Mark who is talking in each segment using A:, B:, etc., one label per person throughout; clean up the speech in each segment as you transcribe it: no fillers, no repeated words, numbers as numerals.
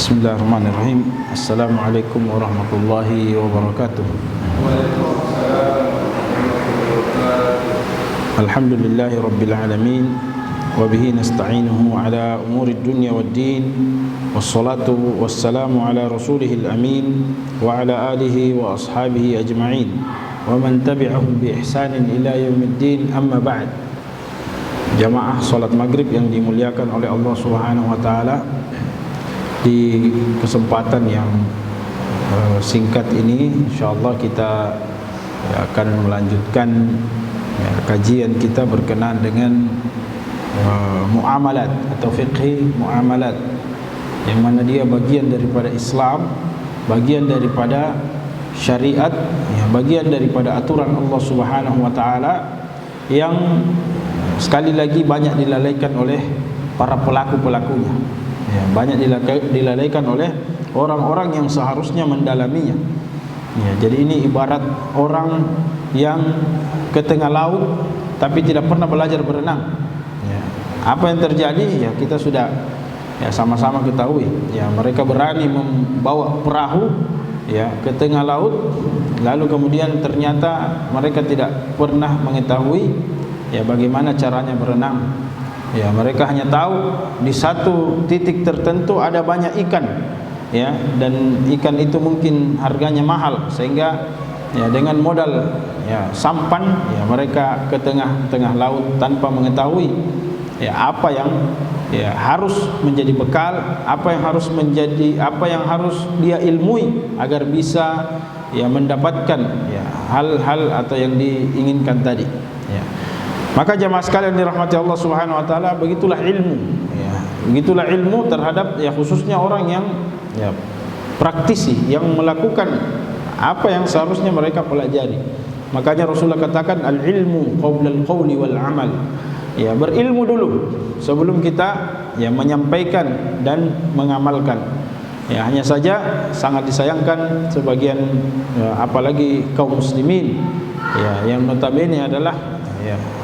A: Bismillahirrahmanirrahim. Assalamualaikum warahmatullahi wabarakatuh. Alhamdulillahi rabbil alamin, wa bihi nasta'inuhu ala umuri dunya waddin, wassalatu wassalamu ala rasulihil amin wa ala alihi wa ashabihi ajma'in wa man tabi'ahum bi ihsanin ila yaumiddin, amma ba'd. Jamaah salat maghrib yang dimuliakan oleh Allah Subhanahu wa taala, di kesempatan yang singkat ini insyaallah kita akan melanjutkan kajian kita berkenaan dengan muamalat atau fiqh muamalat, yang mana dia bagian daripada Islam, bagian daripada syariat, bagian daripada aturan Allah Subhanahu wa taala, yang sekali lagi banyak dilalaikan oleh para pelaku-pelakunya. Banyak dilalaikan oleh orang-orang yang seharusnya mendalaminya. Jadi ini ibarat orang yang ke tengah laut tapi tidak pernah belajar berenang. Apa yang terjadi? Kita sudah sama-sama ketahui. Mereka berani membawa perahu ke tengah laut, lalu kemudian ternyata mereka tidak pernah mengetahui bagaimana caranya berenang. Mereka hanya tahu di satu titik tertentu ada banyak ikan, dan ikan itu mungkin harganya mahal, sehingga dengan modal sampan mereka ke tengah laut tanpa mengetahui apa yang harus menjadi bekal, apa yang harus dia ilmui agar bisa mendapatkan hal-hal atau yang diinginkan tadi. Maka jamaah sekalian dirahmati Allah Subhanahu wa taala, begitulah ilmu. Begitulah ilmu terhadap khususnya orang yang praktisi, yang melakukan apa yang seharusnya mereka pelajari. Makanya Rasulullah katakan al-ilmu qabla al-qawli wal amal. Berilmu dulu sebelum kita menyampaikan dan mengamalkan. Hanya saja sangat disayangkan sebagian apalagi kaum muslimin yang notabene adalah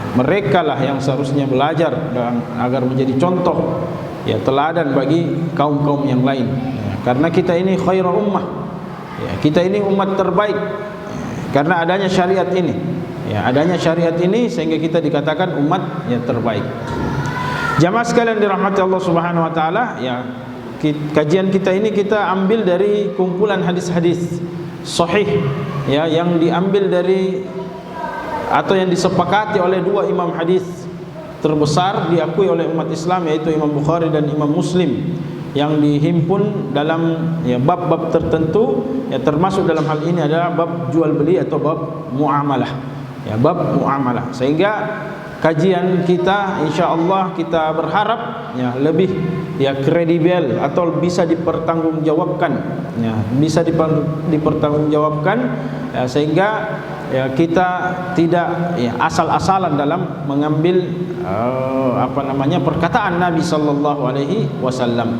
A: mereka lah yang seharusnya belajar dan agar menjadi contoh teladan bagi kaum-kaum yang lain. Karena kita ini khairul ummah, kita ini umat terbaik karena adanya syariat ini. Adanya syariat ini sehingga kita dikatakan umat yang terbaik. Jamaah sekalian dirahmati Allah Subhanahu wa taala, kajian kita ini kita ambil dari kumpulan hadis-hadis sahih yang diambil dari atau yang disepakati oleh dua imam hadis terbesar diakui oleh umat Islam, yaitu Imam Bukhari dan Imam Muslim, yang dihimpun dalam bab-bab tertentu, termasuk dalam hal ini adalah bab jual beli atau bab muamalah, bab muamalah. Sehingga kajian kita insyaallah kita berharap lebih kredibel atau bisa dipertanggungjawabkan, bisa dipertanggungjawabkan, sehingga kita tidak asal-asalan dalam mengambil perkataan Nabi sallallahu alaihi wasallam.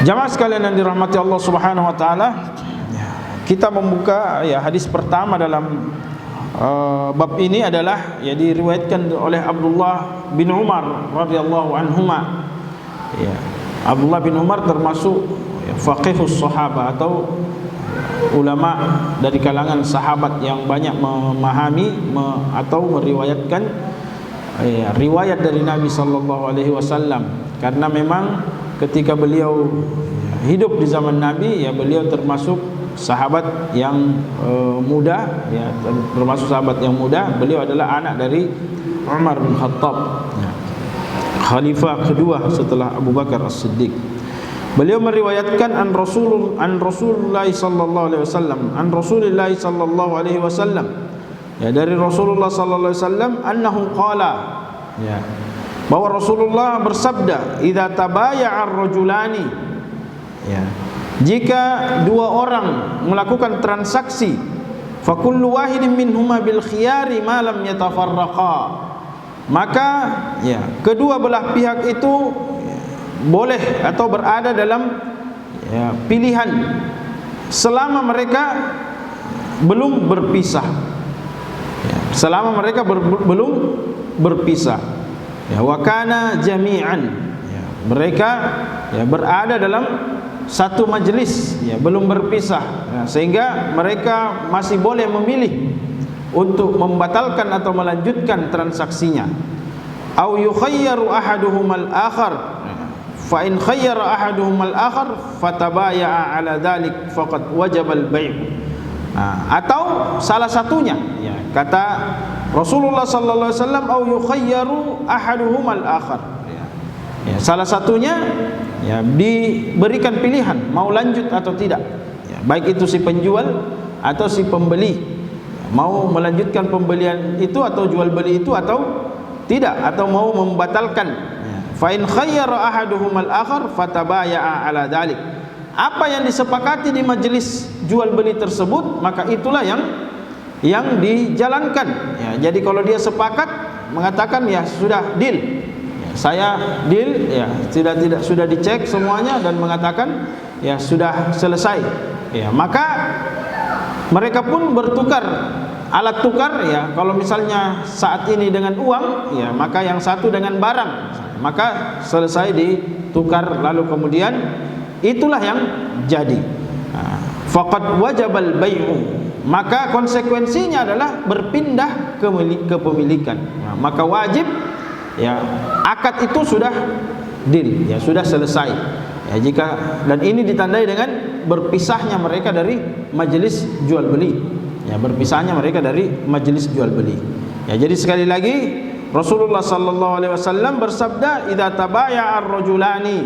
A: Jamaah sekalian yang dirahmati Allah Subhanahu wa taala, kita membuka hadis pertama dalam bab ini adalah diriwayatkan oleh Abdullah bin Umar radhiyallahu anhuma. Abdullah bin Umar termasuk faqihus sahabah atau ulama dari kalangan sahabat yang banyak memahami atau meriwayatkan riwayat dari Nabi sallallahu alaihi wasallam. Karena memang ketika beliau hidup di zaman Nabi, beliau termasuk sahabat yang muda, termasuk sahabat yang muda. Beliau adalah anak dari Umar bin Khattab, khalifah kedua setelah Abu Bakar As-Siddiq. Beliau meriwayatkan an Rasulullah sallallahu alaihi wasallam, an Rasulillah sallallahu alaihi wasallam, dari Rasulullah sallallahu alaihi wasallam, annahu qala, bahwa Rasulullah bersabda, idza tabaya'a ar-rajulani, jika dua orang melakukan transaksi, fa kullu wahidin minhuma bil khiyari ma lam yatafarraqa, maka kedua belah pihak itu boleh atau berada dalam pilihan selama mereka belum berpisah, selama mereka belum berpisah. Wa kana jami'an, mereka berada dalam satu majelis, ya, belum berpisah, ya, sehingga mereka masih boleh memilih untuk membatalkan atau melanjutkan transaksinya. Au yukhayyaru ahaduhumal akhar, fa in khayyara ahaduhumal akhar fatabaya'a ala dzalik faqad wajabal bai'. Atau salah satunya, ya, kata Rasulullah sallallahu alaihi wasallam, au yukhayyaru ahaduhumal akhar, ya, salah satunya, ya, diberikan pilihan mau lanjut atau tidak, ya, baik itu si penjual atau si pembeli, ya, mau melanjutkan pembelian itu atau jual beli itu atau tidak, atau mau membatalkan. Fa in khayyara ahaduhumal akhar fatabaya'a ala dzalik. Apa yang disepakati di majelis jual beli tersebut, maka itulah yang dijalankan, ya. Jadi kalau dia sepakat mengatakan, ya sudah deal, ya, saya deal, ya, sudah dicek semuanya dan mengatakan, ya sudah selesai, ya, maka mereka pun bertukar alat tukar, ya. Kalau misalnya saat ini dengan uang, ya, maka yang satu dengan barang, maka selesai ditukar, lalu kemudian itulah yang jadi. Faqad wajabal bai'u, maka konsekuensinya adalah berpindah kepemilikan. Maka wajib, ya, akad itu sudah deal, ya, sudah selesai, ya, dan ini ditandai dengan berpisahnya mereka dari majelis jual beli, ya, berpisahnya mereka dari majelis jual beli, ya. Jadi sekali lagi Rasulullah sallallahu alaihi wasallam bersabda, idza tabaya'a ar-rajulani,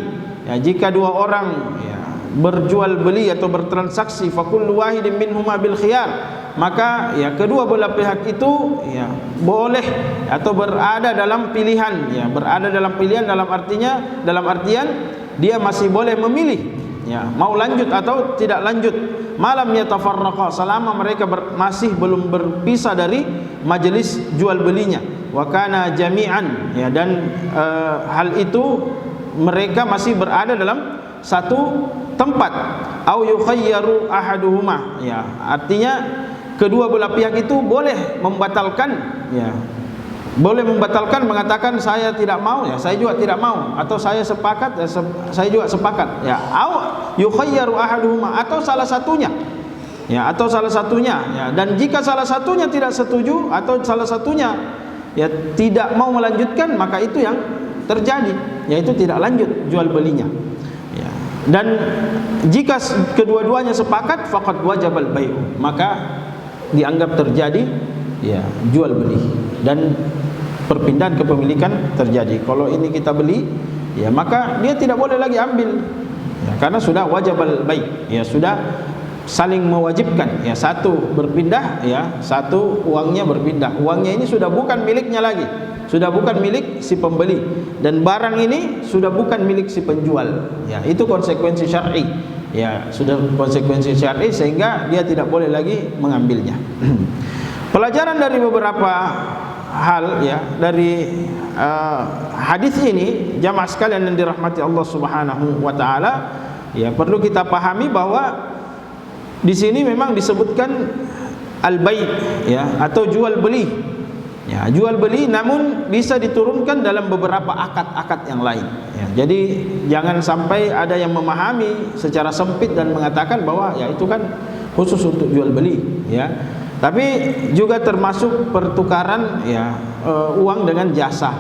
A: ya, jika dua orang, ya, berjual beli atau bertransaksi, fakullu wahidin minhuma bil khiyar, maka, ya, kedua belah pihak itu, ya, boleh atau berada dalam pilihan, ya, berada dalam pilihan dalam artian dia masih boleh memilih, ya, mau lanjut atau tidak lanjut, malam yatafarraqa, selama mereka masih belum berpisah dari majelis jual belinya, wa kana jami'an, ya, dan hal itu mereka masih berada dalam satu tempat. Au yukhayyaru ahaduhuma, ya, artinya kedua belah pihak itu boleh membatalkan, ya, boleh membatalkan, mengatakan saya tidak mau, ya, saya juga tidak mau, atau saya sepakat, ya, saya juga sepakat, ya. Au yukhayyaru ahaduhuma, atau salah satunya, ya, atau salah satunya, ya. Dan jika salah satunya tidak setuju atau salah satunya, ya, tidak mau melanjutkan, maka itu yang terjadi, yaitu tidak lanjut jual belinya, ya. Dan jika kedua-duanya sepakat, faqad wajabal bai'u, maka dianggap terjadi, ya, jual beli dan perpindahan kepemilikan terjadi. Kalau ini kita beli, ya, maka dia tidak boleh lagi ambil, ya, karena sudah wajabal bai', ya, sudah saling mewajibkan, ya, satu berpindah, ya, satu uangnya berpindah. Uangnya ini sudah bukan miliknya lagi, sudah bukan milik si pembeli, dan barang ini sudah bukan milik si penjual, ya. Itu konsekuensi syar'i, ya, sudah konsekuensi syar'i, sehingga dia tidak boleh lagi mengambilnya. Pelajaran dari beberapa hal, ya, dari hadis ini, jamaah sekalian yang dirahmati Allah Subhanahu wa taala, ya, perlu kita pahami bahwa di sini memang disebutkan al-bai', ya, atau jual beli, ya, jual beli, namun bisa diturunkan dalam beberapa akad-akad yang lain, ya. Jadi jangan sampai ada yang memahami secara sempit dan mengatakan bahwa, ya, itu kan khusus untuk jual beli, ya. Tapi juga termasuk pertukaran, ya, uang dengan jasa,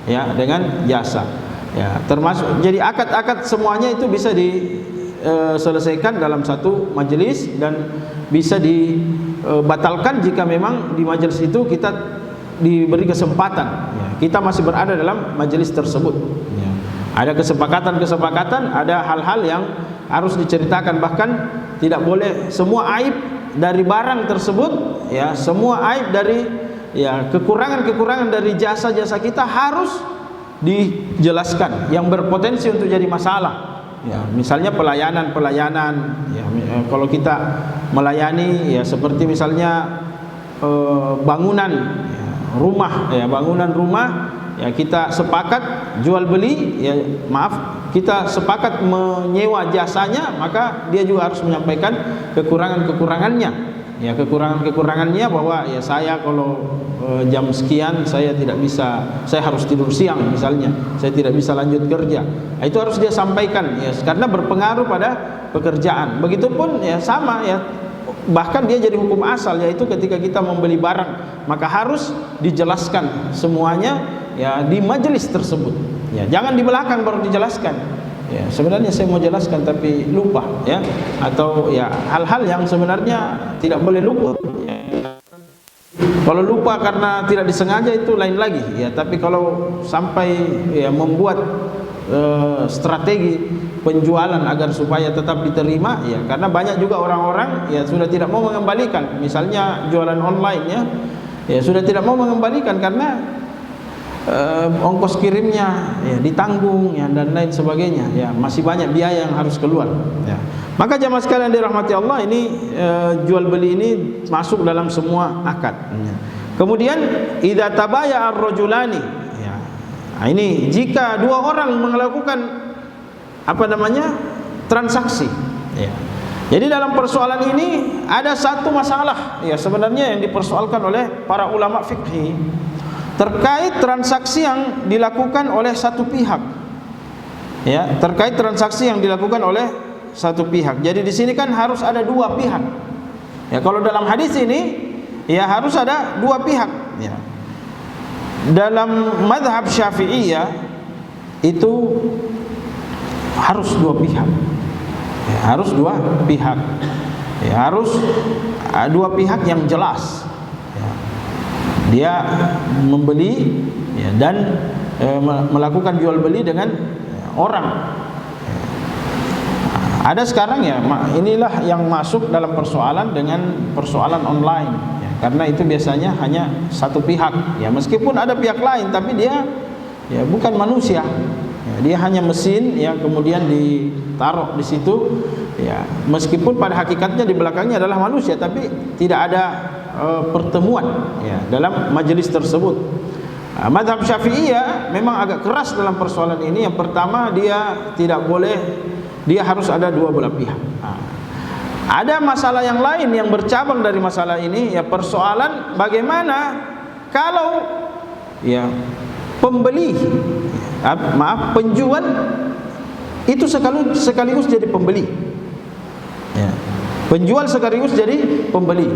A: ya, dengan jasa, ya, termasuk. Jadi akad-akad semuanya itu bisa diselesaikan dalam satu majelis dan bisa dibatalkan jika memang di majelis itu kita diberi kesempatan, ya, kita masih berada dalam majelis tersebut, ya. Ada kesepakatan, ada hal-hal yang harus diceritakan, bahkan tidak boleh semua aib dari barang tersebut, ya, semua aib dari, ya, kekurangan dari jasa-jasa kita harus dijelaskan yang berpotensi untuk jadi masalah, ya. Misalnya pelayanan, ya, kalau kita melayani, ya, seperti misalnya bangunan, ya, rumah, ya, bangunan rumah, ya, kita sepakat jual beli, ya, maaf, kita sepakat menyewa jasanya, maka dia juga harus menyampaikan kekurangannya, ya kekurangannya bahwa ya saya kalau jam sekian saya tidak bisa, saya harus tidur siang misalnya, saya tidak bisa lanjut kerja. Itu harus dia sampaikan ya, karena berpengaruh pada pekerjaan. Begitupun ya sama ya, bahkan dia jadi hukum asal, yaitu ketika kita membeli barang maka harus dijelaskan semuanya ya di majelis tersebut. Ya, jangan di belakang baru dijelaskan. Ya, sebenarnya saya mau jelaskan tapi lupa ya, atau ya hal-hal yang sebenarnya tidak boleh lupa. Ya. Kalau lupa karena tidak disengaja itu lain lagi ya, tapi kalau sampai ya membuat strategi penjualan agar supaya tetap diterima ya, karena banyak juga orang-orang ya sudah tidak mau mengembalikan, misalnya jualan online ya sudah tidak mau mengembalikan karena ongkos kirimnya ya ditanggung ya, dan lain sebagainya ya, masih banyak biaya yang harus keluar ya. Maka jamaah sekalian dirahmati Allah, ini jual beli ini masuk dalam semua akad ya. Kemudian idza tabaya'a ar-rajulani ya, nah, ini jika dua orang melakukan transaksi ya. Jadi dalam persoalan ini ada satu masalah ya sebenarnya yang dipersoalkan oleh para ulama fikih terkait transaksi yang dilakukan oleh satu pihak. Ya, terkait transaksi yang dilakukan oleh satu pihak. Jadi di sini kan harus ada dua pihak. Ya, kalau dalam hadis ini ya harus ada dua pihak, ya. Dalam mazhab Syafi'iyah itu harus dua pihak. Ya, harus dua pihak. Ya, harus dua pihak yang jelas. Dia membeli ya, dan melakukan jual beli dengan orang. Ada sekarang ya, inilah yang masuk dalam persoalan dengan persoalan online ya, karena itu biasanya hanya satu pihak ya, meskipun ada pihak lain tapi dia ya bukan manusia ya, dia hanya mesin ya, kemudian ditaruh di situ ya, meskipun pada hakikatnya di belakangnya adalah manusia, tapi tidak ada pertemuan ya dalam majelis tersebut. Mazhab Syafi'iyah memang agak keras dalam persoalan ini. Yang pertama, dia tidak boleh, dia harus ada dua belah pihak. Ada masalah yang lain yang bercabang dari masalah ini ya, persoalan bagaimana kalau ya pembeli penjual itu sekaligus jadi pembeli ya, penjual sekaligus jadi pembeli.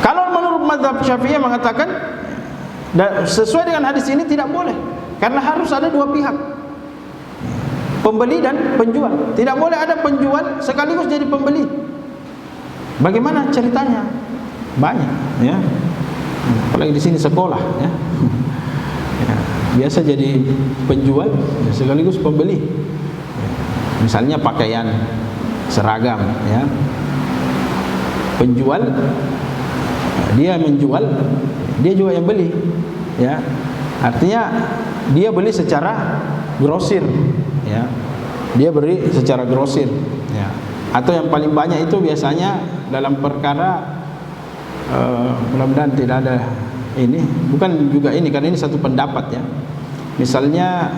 A: Kalau menurut mazhab Syafi'iyah mengatakan sesuai dengan hadis ini tidak boleh, karena harus ada dua pihak, pembeli dan penjual. Tidak boleh ada penjual sekaligus jadi pembeli. Bagaimana ceritanya? Banyak ya. Apalagi di sini sekolah ya. Ya, biasa jadi penjual ya, sekaligus pembeli. Misalnya pakaian seragam ya. Penjual dia menjual, dia juga yang beli ya. Artinya dia beli secara grosir ya. Dia beli secara grosir ya. Atau yang paling banyak itu biasanya dalam perkara mudah-mudahan tidak ada ini, bukan juga ini karena ini satu pendapat ya. Misalnya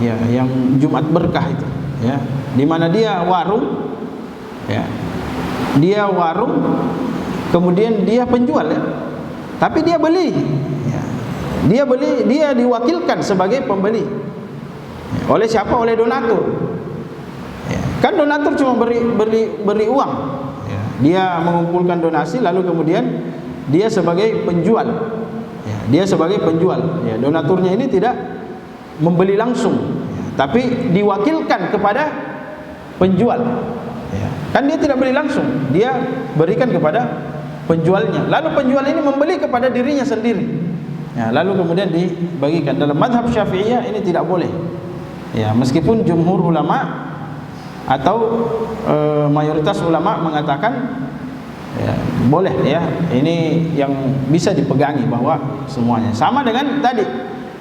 A: ya yang Jumat Berkah itu ya, di mana dia warung ya. Dia warung, kemudian dia penjual ya, tapi dia beli ya. Dia beli, dia diwakilkan sebagai pembeli ya. Oleh siapa? Oleh donatur ya. Kan donatur cuma beri uang ya. Dia mengumpulkan donasi lalu kemudian dia sebagai penjual ya. Dia sebagai penjual ya. Donaturnya ini tidak membeli langsung ya, tapi diwakilkan kepada penjual ya. Kan dia tidak beli langsung, dia berikan kepada penjualnya. Lalu penjual ini membeli kepada dirinya sendiri ya, lalu kemudian dibagikan. Dalam mazhab Syafi'iyah ini tidak boleh ya, meskipun jumhur ulama atau mayoritas ulama mengatakan ya, boleh ya. Ini yang bisa dipegangi bahwa semuanya sama dengan tadi.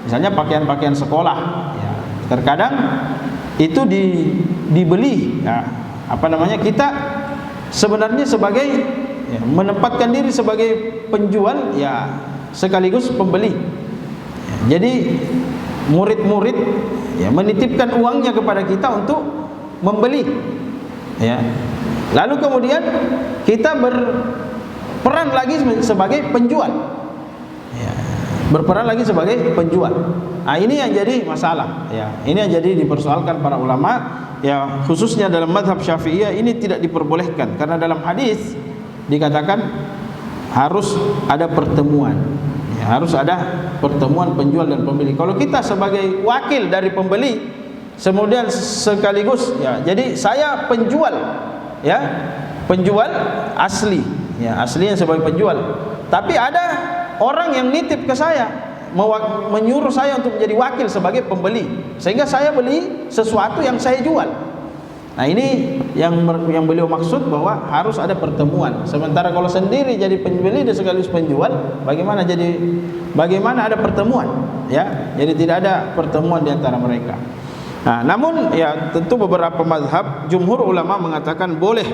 A: Misalnya pakaian-pakaian sekolah ya, terkadang itu dibeli ya, kita sebenarnya sebagai ya, menempatkan diri sebagai penjual ya sekaligus pembeli ya. Jadi murid-murid ya menitipkan uangnya kepada kita untuk membeli ya. Lalu kemudian kita berperan lagi sebagai penjual, ya, berperan lagi sebagai penjual. Nah, ini yang jadi masalah, ya. Ini yang jadi dipersoalkan para ulama, ya, khususnya dalam mazhab Syafi'iyah ini tidak diperbolehkan karena dalam hadis dikatakan harus ada pertemuan, ya, harus ada pertemuan penjual dan pembeli. Kalau kita sebagai wakil dari pembeli, kemudian sekaligus, ya, jadi saya penjual, ya, penjual asli, ya, aslinya sebagai penjual. Tapi ada orang yang nitip ke saya, menyuruh saya untuk menjadi wakil sebagai pembeli, sehingga saya beli sesuatu yang saya jual. Nah, ini yang beliau maksud bahwa harus ada pertemuan. Sementara kalau sendiri jadi pembeli dan sekaligus penjual, bagaimana ada pertemuan, ya? Jadi tidak ada pertemuan di antara mereka. Nah, namun ya tentu beberapa mazhab, jumhur ulama mengatakan boleh,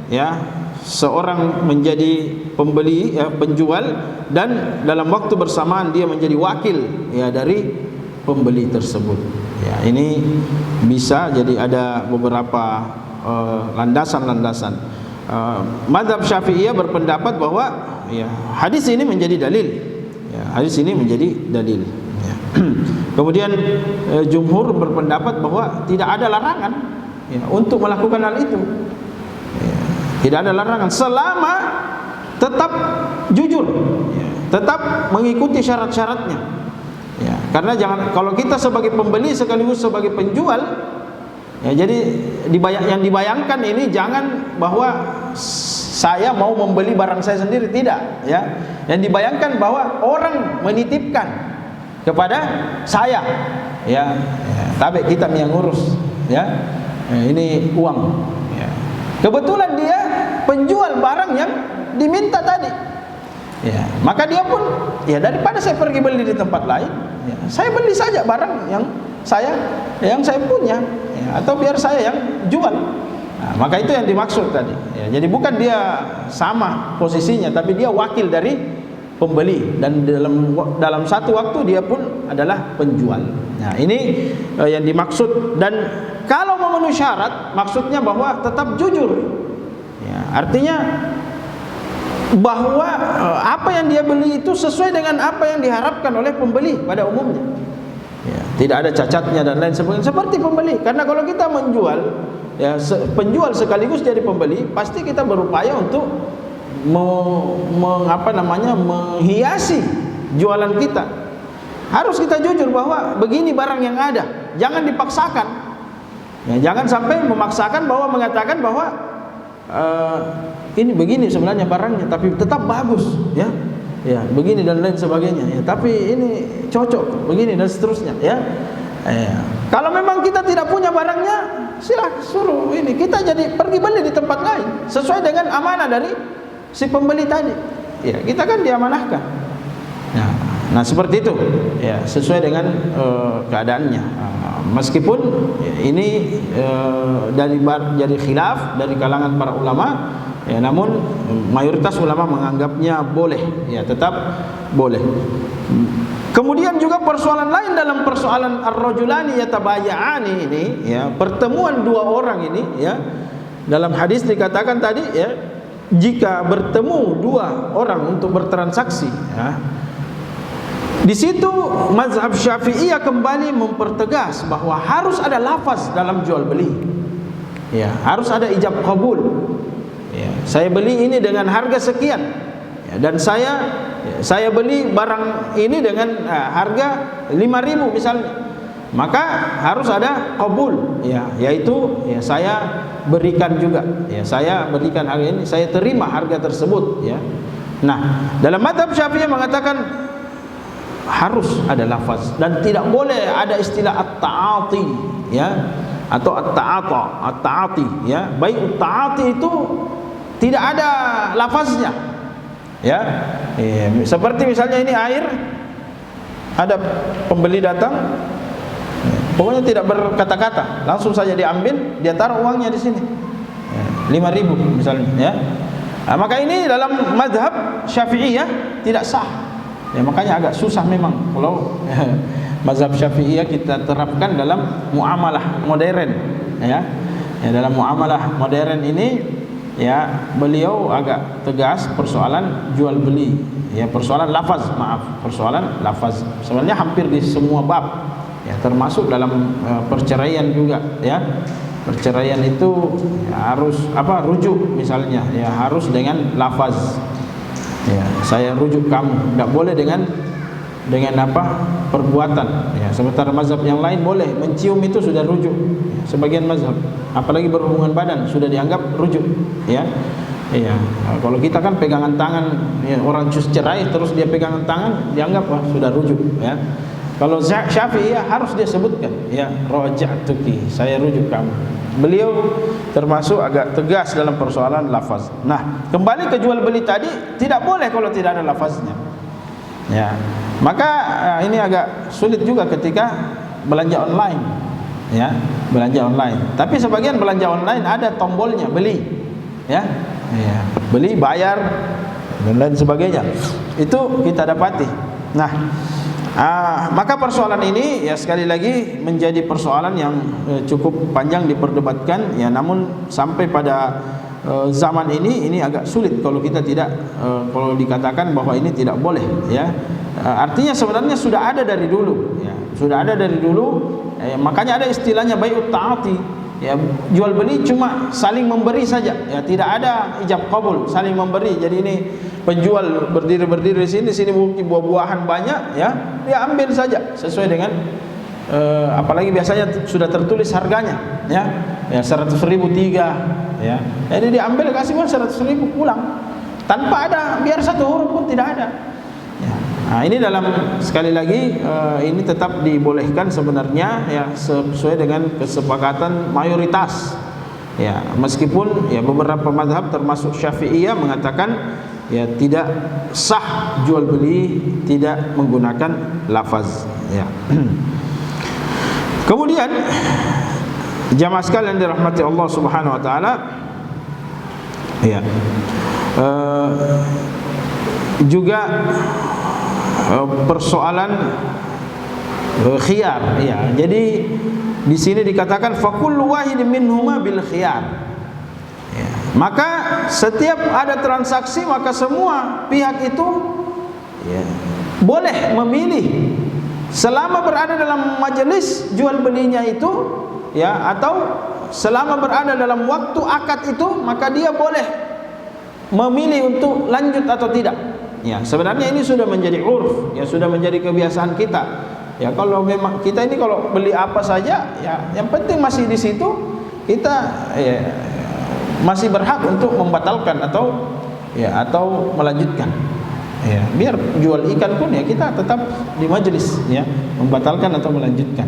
A: ya, seorang menjadi pembeli, ya, penjual, dan dalam waktu bersamaan dia menjadi wakil, ya, dari pembeli tersebut. Ya, ini bisa, jadi ada beberapa landasan-landasan. Mazhab Syafi'iyah berpendapat bahwa, ya, hadis ini menjadi dalil, ya, hadis ini menjadi dalil, ya. Kemudian jumhur berpendapat bahwa tidak ada larangan, ya, untuk melakukan hal itu, ya, tidak ada larangan selama tetap jujur, ya, tetap mengikuti syarat-syaratnya. Ya, karena kalau kita sebagai pembeli sekaligus sebagai penjual, ya, jadi yang dibayangkan ini jangan bahwa saya mau membeli barang saya sendiri, tidak, ya. Yang dibayangkan bahwa orang menitipkan kepada saya, ya, tapi kita yang ngurus, ya, ini uang, ya. Kebetulan dia penjual barang yang diminta tadi. Ya, maka dia pun, ya, daripada saya pergi beli di tempat lain, ya, saya beli saja barang yang saya punya, ya, atau biar saya yang jual. Nah, maka itu yang dimaksud tadi, ya. Jadi bukan dia sama posisinya, tapi dia wakil dari pembeli, dan dalam satu waktu dia pun adalah penjual. Nah, ini yang dimaksud. Dan kalau memenuhi syarat, maksudnya bahwa tetap jujur, ya, artinya bahwa apa yang dia beli itu sesuai dengan apa yang diharapkan oleh pembeli pada umumnya, ya, tidak ada cacatnya dan lain sebagainya seperti pembeli. Karena kalau kita menjual, ya, penjual sekaligus jadi pembeli, pasti kita berupaya untuk menghiasi jualan kita. Harus kita jujur bahwa begini barang yang ada, jangan dipaksakan, ya, jangan sampai memaksakan bahwa mengatakan bahwa ini begini sebenarnya barangnya, tapi tetap bagus, ya, ya, begini dan lain sebagainya, ya, tapi ini cocok begini dan seterusnya, ya. Kalau memang kita tidak punya barangnya, silakan suruh ini kita jadi pergi beli di tempat lain sesuai dengan amanah dari si pembeli tadi, ya, kita kan diamanahkan. Nah, seperti itu, ya, sesuai dengan keadaannya. Meskipun ini dari khilaf dari kalangan para ulama, ya, namun mayoritas ulama menganggapnya boleh, ya, tetap boleh. Kemudian juga persoalan lain dalam persoalan ar-rajulani yatabaya'ani ini, ya, pertemuan dua orang ini, ya, dalam hadis dikatakan tadi, ya, jika bertemu dua orang untuk bertransaksi, ya, di situ mazhab Syafi'iyah kembali mempertegas bahwa harus ada lafaz dalam jual beli, ya, harus ada ijab qabul, ya, saya beli ini dengan harga sekian, ya, dan saya beli barang ini dengan harga 5.000 misalnya, maka harus ada qabul, ya, yaitu, ya, saya berikan juga, ya, saya berikan harga ini, saya terima harga tersebut, ya. Nah, dalam mazhab Syafi'iyah mengatakan harus ada lafaz dan tidak boleh ada istilah at-ta'ati, ya, atau at-ta'ati, ya. Baik at-ta'ati itu tidak ada lafaznya, ya. Seperti misalnya ini air, ada pembeli datang, pokoknya tidak berkata-kata, langsung saja diambil, dia taruh uangnya di sini, 5.000 misalnya, ya. Nah, maka ini dalam mazhab Syafi'iyah tidak sah. Ya, makanya agak susah memang kalau mazhab Syafi'iyah kita terapkan dalam muamalah modern, ya. Ya, dalam muamalah modern ini, ya beliau agak tegas persoalan jual beli, ya persoalan lafaz, persoalan lafaz. Sebenarnya hampir di semua bab, ya termasuk dalam perceraian juga, ya. Perceraian itu ya, harus rujuk misalnya, ya harus dengan lafaz. Ya, saya rujuk kamu, tidak boleh dengan perbuatan, ya. Sementara mazhab yang lain boleh, mencium itu sudah rujuk, ya, sebagian mazhab, apalagi berhubungan badan sudah dianggap rujuk, ya. Iya, nah, kalau kita kan pegangan tangan, ya, orang cerai terus dia pegangan tangan dianggap sudah rujuk, ya. Kalau Syafi'i ya, harus dia sebutkan, ya raja'tuki, saya rujuk kamu. Beliau termasuk agak tegas dalam persoalan lafaz. Nah, kembali ke jual beli tadi, tidak boleh kalau tidak ada lafaznya, ya. Maka ini agak sulit juga ketika belanja online, ya, belanja online. Tapi sebagian belanja online ada tombolnya beli, ya, ya, beli, bayar dan lain sebagainya. Itu kita dapati. Nah, maka persoalan ini ya sekali lagi menjadi persoalan yang cukup panjang diperdebatkan, ya. Namun sampai pada zaman ini agak sulit kalau kita tidak kalau dikatakan bahwa ini tidak boleh, ya. Artinya sebenarnya sudah ada dari dulu, ya. Sudah ada dari dulu, makanya ada istilahnya bai'ut ta'ati, ya, jual beli cuma saling memberi saja, ya, tidak ada ijab qabul, saling memberi. Jadi ini penjual berdiri di sini mungkin buah-buahan banyak, ya, dia ambil saja sesuai dengan apalagi biasanya sudah tertulis harganya, ya, 100.000 tiga, ya. Jadi dia ambil kasih uang 100.000 pulang tanpa ada biar satu huruf pun tidak ada, ya. Nah, ini dalam sekali lagi ini tetap dibolehkan sebenarnya, ya, sesuai dengan kesepakatan mayoritas, ya, meskipun ya beberapa mazhab termasuk Syafi'iyah mengatakan ya tidak sah jual beli tidak menggunakan lafaz, ya. Kemudian jamaah sekalian dirahmati Allah Subhanahu wa taala, ya, juga persoalan khiyar, ya. Jadi di sini dikatakan fakullu wahidin minhuma bil khiyar, ya. Maka setiap ada transaksi maka semua pihak itu, ya, boleh memilih selama berada dalam majelis jual belinya itu, ya, atau selama berada dalam waktu akad itu, maka dia boleh memilih untuk lanjut atau tidak. Ya, sebenarnya ini sudah menjadi urf, ya, sudah menjadi kebiasaan kita. Ya, kalau memang kita ini kalau beli apa saja, ya, yang penting masih di situ, kita ya, masih berhak untuk membatalkan atau melanjutkan. Ya, biar jual ikan pun ya kita tetap di majelis, ya, membatalkan atau melanjutkan.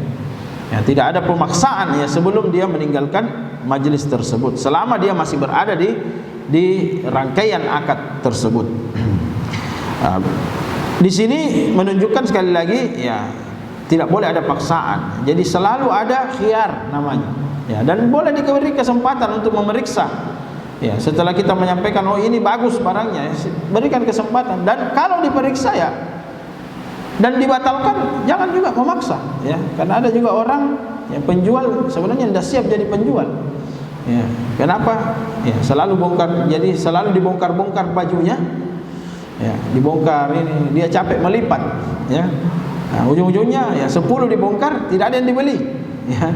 A: Ya, tidak ada pemaksaan, ya, sebelum dia meninggalkan majelis tersebut, selama dia masih berada di rangkaian akad tersebut. Di sini menunjukkan sekali lagi, ya, tidak boleh ada paksaan. Jadi selalu ada khiyar namanya, ya, dan boleh diberi kesempatan untuk memeriksa, ya, setelah kita menyampaikan oh ini bagus barangnya, ya, berikan kesempatan. Dan kalau diperiksa, ya, dan dibatalkan, jangan juga memaksa, ya, karena ada juga orang, ya, penjual sebenarnya tidak siap jadi penjual, ya. Kenapa? Ya, selalu bongkar, jadi selalu dibongkar-bongkar bajunya, ya, dibongkar ini, dia capek melipat, ya. Nah, ujung-ujungnya ya 10 dibongkar, tidak ada yang dibeli, ya.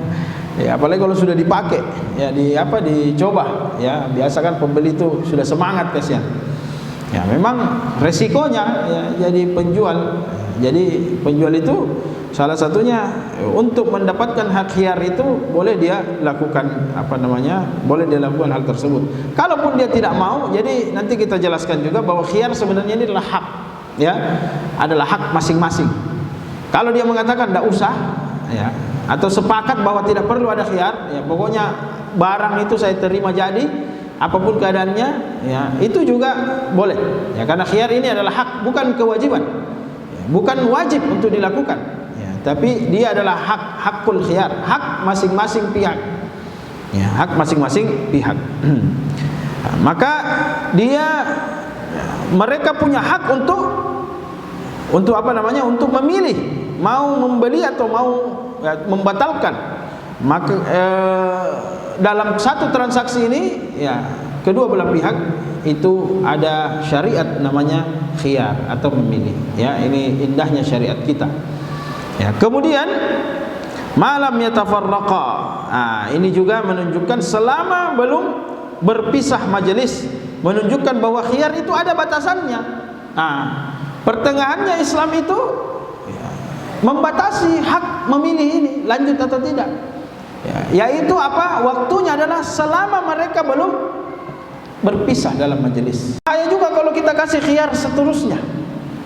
A: Ya, apalagi kalau sudah dipakai, ya, dicoba, ya, biasa kan pembeli itu sudah semangat kasihan. Ya, memang resikonya, ya, jadi penjual. Jadi penjual itu salah satunya untuk mendapatkan hak khiyar itu boleh dia lakukan boleh dia lakukan hal tersebut. Kalaupun dia tidak mau, jadi nanti kita jelaskan juga bahwa khiyar sebenarnya ini adalah hak, ya, adalah hak masing-masing. Kalau dia mengatakan tidak usah, ya, atau sepakat bahwa tidak perlu ada khiyar, ya, pokoknya barang itu saya terima jadi apapun keadaannya, ya, itu juga boleh, ya, karena khiyar ini adalah hak, bukan kewajiban, ya, bukan wajib untuk dilakukan, ya, tapi dia adalah hakul khiyar, hak masing-masing pihak, ya, hak masing-masing pihak. Maka mereka punya hak untuk untuk memilih mau membeli atau mau, ya, membatalkan. Maka dalam satu transaksi ini, ya, kedua belah pihak itu ada syariat namanya khiyar atau memilih. Ya, ini indahnya syariat kita. Ya, kemudian malam yatafarraqa. Ini juga menunjukkan selama belum berpisah majelis, menunjukkan bahwa khiyar itu ada batasannya. Pertengahannya Islam itu membatasi hak memilih ini lanjut atau tidak. Yaitu apa? Waktunya adalah selama mereka belum berpisah dalam majelis. Juga kalau kita kasih khiyar seterusnya.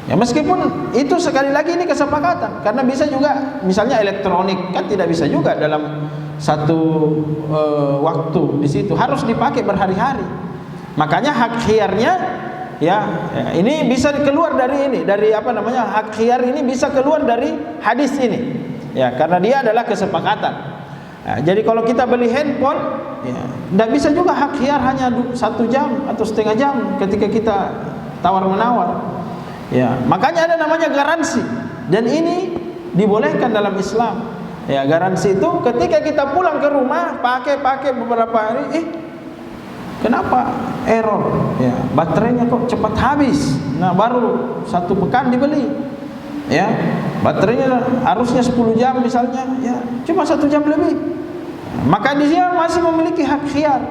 A: Ya, meskipun itu sekali lagi ini kesepakatan, karena bisa juga misalnya elektronik kan tidak bisa juga dalam satu waktu di situ, harus dipakai berhari-hari. Makanya hak khiyarnya ini bisa keluar dari ini, dari apa namanya, hak khiyar ini bisa keluar dari hadis ini. Ya, karena dia adalah kesepakatan. Jadi kalau kita beli handphone, tidak bisa juga hak khiyar hanya 1 jam atau setengah jam ketika kita tawar-menawar. Ya, makanya ada namanya garansi, dan ini dibolehkan dalam Islam. Ya, garansi itu ketika kita pulang ke rumah pakai beberapa hari, kenapa error? Ya, baterainya kok cepat habis. Nah, baru 1 pekan dibeli. Ya, baterainya harusnya 10 jam misalnya, ya cuma 1 jam lebih. Maka dia masih memiliki hak khiyar.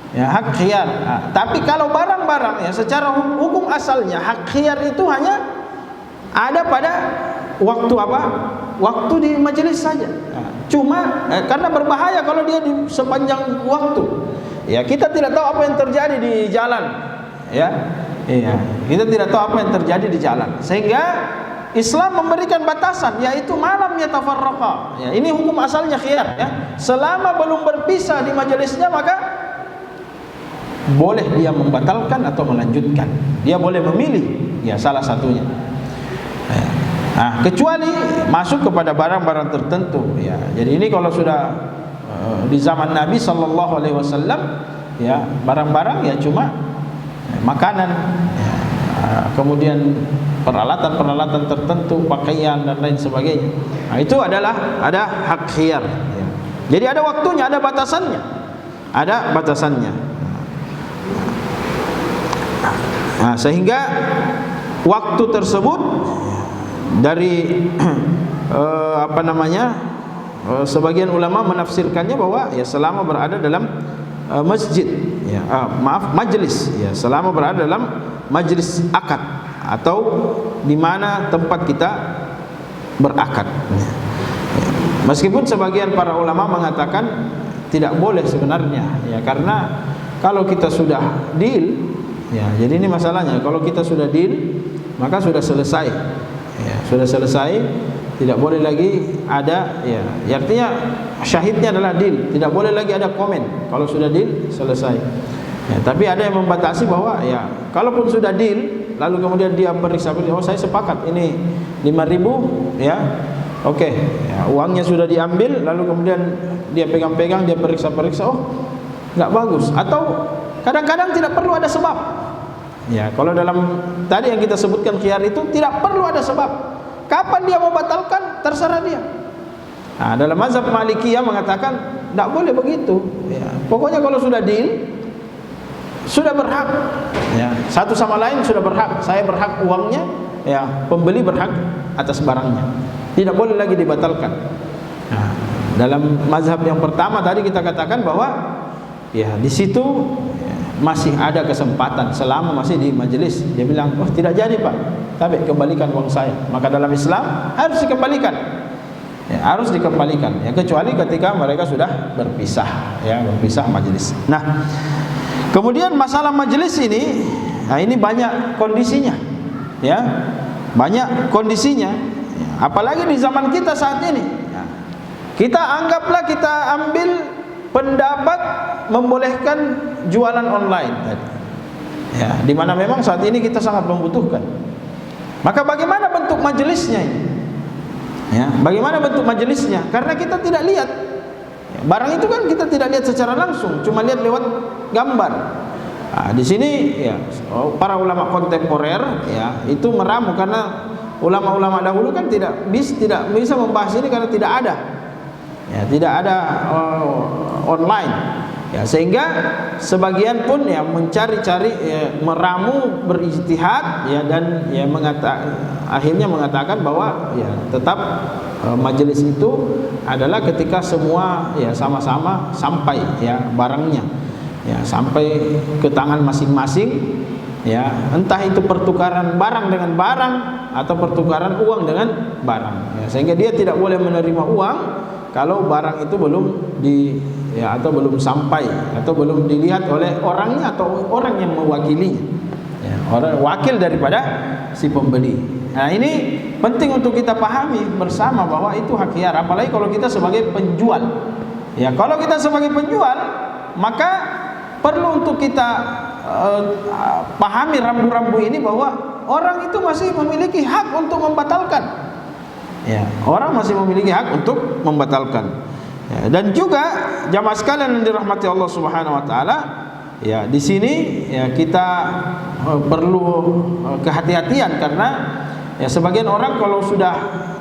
A: Ya, hak khiyar. Tapi kalau barang-barang ya secara hukum asalnya hak khiyar itu hanya ada pada waktu apa? Waktu di majelis saja. Cuma karena berbahaya kalau dia di sepanjang waktu. Ya, kita tidak tahu apa yang terjadi di jalan. Ya. Iya, kita tidak tahu apa yang terjadi di jalan. Sehingga Islam memberikan batasan, yaitu malam yatafarraqa. Ya, ini hukum asalnya khiyar ya. Selama belum berpisah di majelisnya, maka boleh dia membatalkan atau melanjutkan. Dia boleh memilih ya salah satunya. Kecuali masuk kepada barang-barang tertentu ya. Jadi ini kalau sudah di zaman Nabi sallallahu alaihi wasallam ya, barang-barang ya cuma makanan ya, kemudian peralatan-peralatan tertentu, pakaian dan lain sebagainya. Itu adalah ada hak khiyar ya. Jadi ada waktunya, ada batasannya. Ada batasannya. Sehingga waktu tersebut dari sebagian ulama menafsirkannya bahwa ya selama berada dalam masjid ya, majelis ya, selama berada dalam majelis akad atau di mana tempat kita berakad ya. Meskipun sebagian para ulama mengatakan tidak boleh sebenarnya ya, karena kalau kita sudah deal ya, jadi ini masalahnya, kalau kita sudah deal maka sudah selesai ya, sudah selesai, tidak boleh lagi ada ya, artinya syahidnya adalah deal, tidak boleh lagi ada komen kalau sudah deal selesai ya. Tapi ada yang membatasi bahwa ya kalaupun sudah deal lalu kemudian dia periksa, oh saya sepakat ini 5.000 ya, oke ya, uangnya sudah diambil, lalu kemudian dia pegang-pegang, dia periksa-periksa, oh nggak bagus, atau kadang-kadang tidak perlu ada sebab ya. Kalau dalam tadi yang kita sebutkan khiyar itu tidak perlu ada sebab. Kapan dia mau batalkan terserah dia. Dalam mazhab Malikiyah mengatakan tidak boleh begitu ya. Pokoknya kalau sudah deal sudah berhak ya, satu sama lain sudah berhak. Saya berhak uangnya ya, pembeli berhak atas barangnya, tidak boleh lagi dibatalkan. Dalam mazhab yang pertama tadi kita katakan bahwa ya di situ masih ada kesempatan selama masih di majelis. Dia bilang, oh tidak jadi pak, tapi kembalikan uang saya. Maka dalam Islam harus dikembalikan ya, harus dikembalikan ya, kecuali ketika mereka sudah berpisah ya, berpisah majelis. Nah, kemudian masalah majelis ini, nah ini banyak kondisinya ya, banyak kondisinya ya, apalagi di zaman kita saat ini ya. Kita anggaplah kita ambil pendapat membolehkan jualan online tadi ya, di mana memang saat ini kita sangat membutuhkan. Maka bagaimana bentuk majelisnya ini ya, bagaimana bentuk majelisnya, karena kita tidak lihat ya, barang itu kan kita tidak lihat secara langsung, cuma lihat lewat gambar. Di sini ya para ulama kontemporer ya itu meramu, karena ulama-ulama dahulu kan tidak bisa membahas ini karena tidak ada ya, tidak ada online Ya, sehingga sebagian pun ya mencari-cari, ya, meramu, berijtihad, ya, dan ya akhirnya mengatakan bahwa ya tetap majelis itu adalah ketika semua ya sama-sama sampai ya barangnya, ya sampai ke tangan masing-masing, ya entah itu pertukaran barang dengan barang atau pertukaran uang dengan barang, ya, sehingga dia tidak boleh menerima uang kalau barang itu belum atau belum sampai atau belum dilihat oleh orangnya atau orang yang mewakilinya, ya, orang wakil daripada si pembeli. Nah, ini penting untuk kita pahami bersama bahwa itu hak khiyar, apalagi kalau kita sebagai penjual. Ya, kalau kita sebagai penjual, maka perlu untuk kita pahami rambu-rambu ini bahwa orang itu masih memiliki hak untuk membatalkan. Ya, orang masih memiliki hak untuk membatalkan. Ya, dan juga jamaah sekalian yang dirahmati Allah Subhanahu wa taala, ya di sini ya kita perlu kehati-hatian, karena ya sebagian orang kalau sudah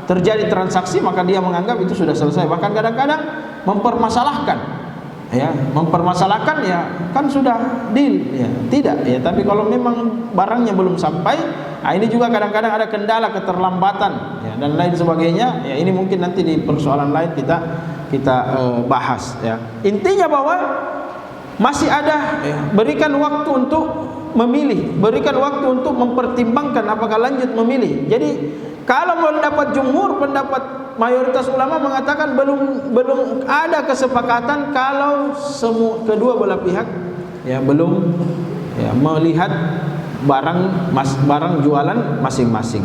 A: terjadi transaksi maka dia menganggap itu sudah selesai, bahkan kadang-kadang mempermasalahkan. Ya, mempermasalahkan, ya kan sudah deal, ya tidak, ya tapi kalau memang barangnya belum sampai, nah ini juga kadang-kadang ada kendala, keterlambatan, ya, dan lain sebagainya. Ya ini mungkin nanti di persoalan lain kita bahas, ya. Intinya bahwa masih ada, ya, berikan waktu untuk memilih, berikan waktu untuk mempertimbangkan apakah lanjut memilih. Jadi kalau pendapat jumhur, pendapat mayoritas ulama mengatakan belum ada kesepakatan kalau kedua belah pihak ya belum ya melihat barang jualan masing-masing.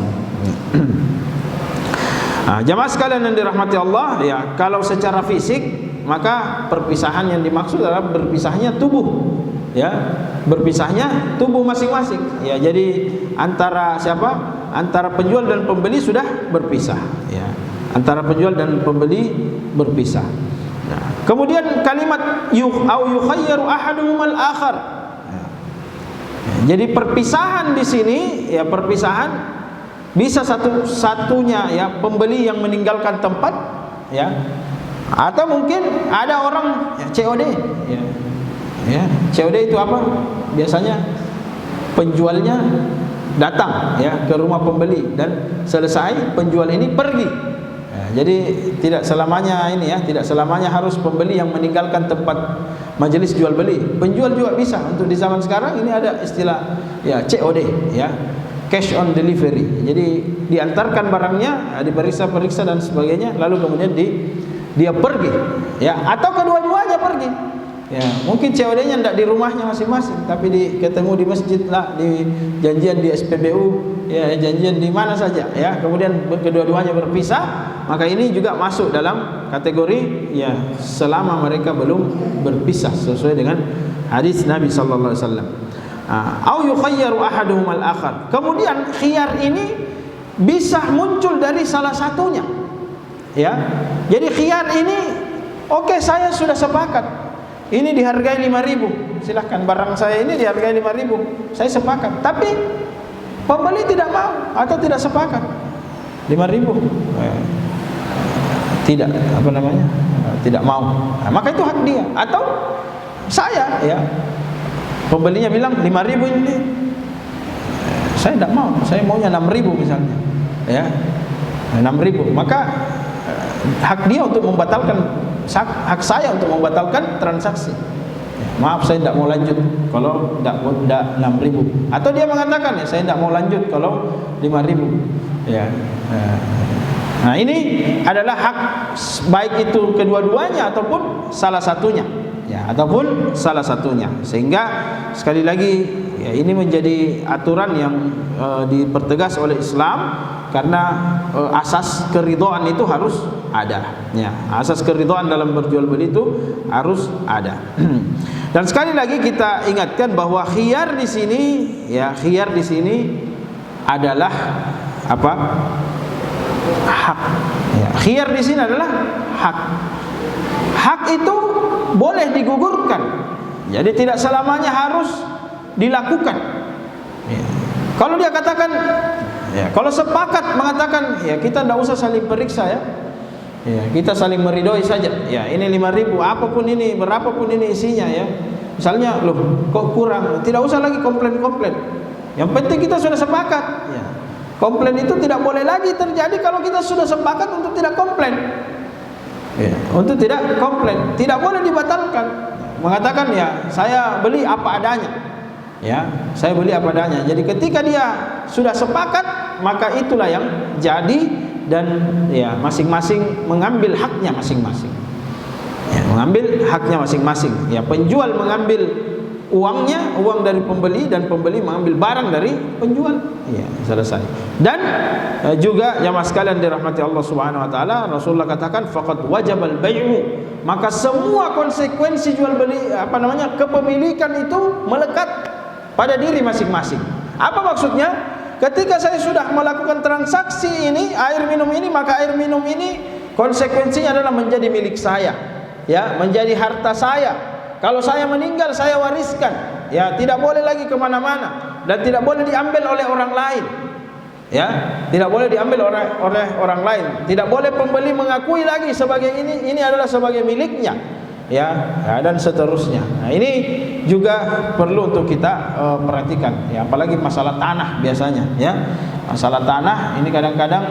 A: Nah, jamaah sekalian yang dirahmati Allah, ya kalau secara fisik maka perpisahan yang dimaksud adalah berpisahnya tubuh, ya berpisahnya tubuh masing-masing. Ya jadi antara penjual dan pembeli sudah berpisah, ya antara penjual dan pembeli berpisah. Nah, kemudian kalimat yukhayyaru ahaduhum al-akhar. Jadi perpisahan di sini, ya perpisahan bisa satunya ya pembeli yang meninggalkan tempat, ya atau mungkin ada orang ya, COD, ya COD itu apa? Biasanya penjualnya datang ya ke rumah pembeli dan selesai penjual ini pergi. Jadi tidak selamanya tidak selamanya harus pembeli yang meninggalkan tempat majelis jual beli. Penjual juga bisa. Untuk di zaman sekarang ini ada istilah ya COD, ya cash on delivery. Jadi diantarkan barangnya, diperiksa dan sebagainya, lalu kemudian dia pergi, ya atau kedua-duanya pergi. Ya, mungkin COD-nya tidak di rumahnya masing-masing, tapi ketemu di masjid lah, di janjian di SPBU, ya janjian di mana saja, ya. Kemudian kedua-duanya berpisah, maka ini juga masuk dalam kategori ya selama mereka belum berpisah sesuai dengan hadis Nabi sallallahu alaihi wasallam. Au yukhayyaru ahaduhum al-akhar. Kemudian khiyar ini bisa muncul dari salah satunya. Ya. Jadi khiyar ini oke, saya sudah sepakat. Ini dihargai 5.000, silahkan barang saya ini dihargai 5.000, saya sepakat. Tapi pembeli tidak mau atau tidak sepakat 5.000, tidak tidak mau. Nah, maka itu hak dia. Atau saya, ya pembelinya bilang 5.000 ini, saya tidak mau, saya maunya 6.000 misalnya, ya 6.000. Maka hak dia untuk membatalkan, hak saya untuk membatalkan transaksi. Maaf, saya tidak mau lanjut kalau tidak 6.000. Atau dia mengatakan ya saya tidak mau lanjut kalau 5.000. Ya. Nah ini adalah hak baik itu kedua-duanya ataupun salah satunya. Ya, ataupun salah satunya. Sehingga sekali lagi ya, ini menjadi aturan yang dipertegas oleh Islam, karena asas keridhaan itu harus ada. Ya, asas keridhaan dalam berjual beli itu harus ada. Dan sekali lagi kita ingatkan bahwa khiyar di sini, ya khiyar di sini adalah apa? Hak. Ya, khiyar di sini adalah hak. Hak itu boleh digugurkan. Jadi tidak selamanya harus dilakukan. Ya. Kalau dia katakan, ya, kalau sepakat mengatakan, ya kita tidak usah saling periksa, ya Ya, kita saling meridhoi saja. Ya, ini 5.000, apapun ini, berapapun ini isinya ya. Misalnya, loh, kok kurang? Tidak usah lagi komplain-komplain. Yang penting kita sudah sepakat. Ya. Komplain itu tidak boleh lagi terjadi kalau kita sudah sepakat untuk tidak komplain. Ya, untuk tidak komplain, tidak boleh dibatalkan. Mengatakan ya, saya beli apa adanya. Ya, saya beli apa adanya. Jadi ketika dia sudah sepakat, maka itulah yang jadi. Dan ya masing-masing mengambil haknya masing-masing. Ya, mengambil haknya masing-masing. Ya, penjual mengambil uangnya, uang dari pembeli, dan pembeli mengambil barang dari penjual. Ya, selesai. Dan juga jamaah sekalian dirahmati Allah Subhanahu wa taala, Rasulullah katakan faqad wajabal bai'u, maka semua konsekuensi jual beli kepemilikan itu melekat pada diri masing-masing. Apa maksudnya? Ketika saya sudah melakukan transaksi ini, air minum ini, maka air minum ini konsekuensinya adalah menjadi milik saya, ya, menjadi harta saya. Kalau saya meninggal, saya wariskan, ya, tidak boleh lagi kemana-mana dan tidak boleh diambil oleh orang lain, ya, tidak boleh diambil oleh orang lain. Tidak boleh pembeli mengakui lagi sebagai ini adalah sebagai miliknya, ya, dan seterusnya. Nah, ini juga perlu untuk kita perhatikan, ya, apalagi masalah tanah biasanya, ya, masalah tanah ini kadang-kadang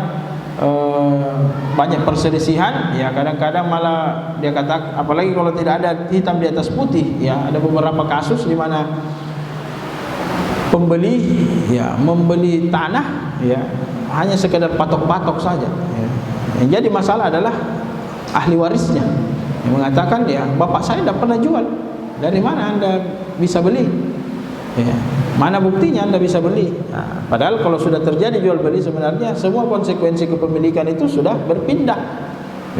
A: banyak perselisihan, ya, kadang-kadang malah dia kata, apalagi kalau tidak ada hitam di atas putih, ya, ada beberapa kasus di mana pembeli, ya, membeli tanah, ya, hanya sekedar patok-patok saja, ya. Yang jadi masalah adalah ahli warisnya yang mengatakan, ya, bapak saya tidak pernah jual, dari mana anda bisa beli? Ya, mana buktinya anda bisa beli? Nah, padahal kalau sudah terjadi jual beli, sebenarnya semua konsekuensi kepemilikan itu sudah berpindah,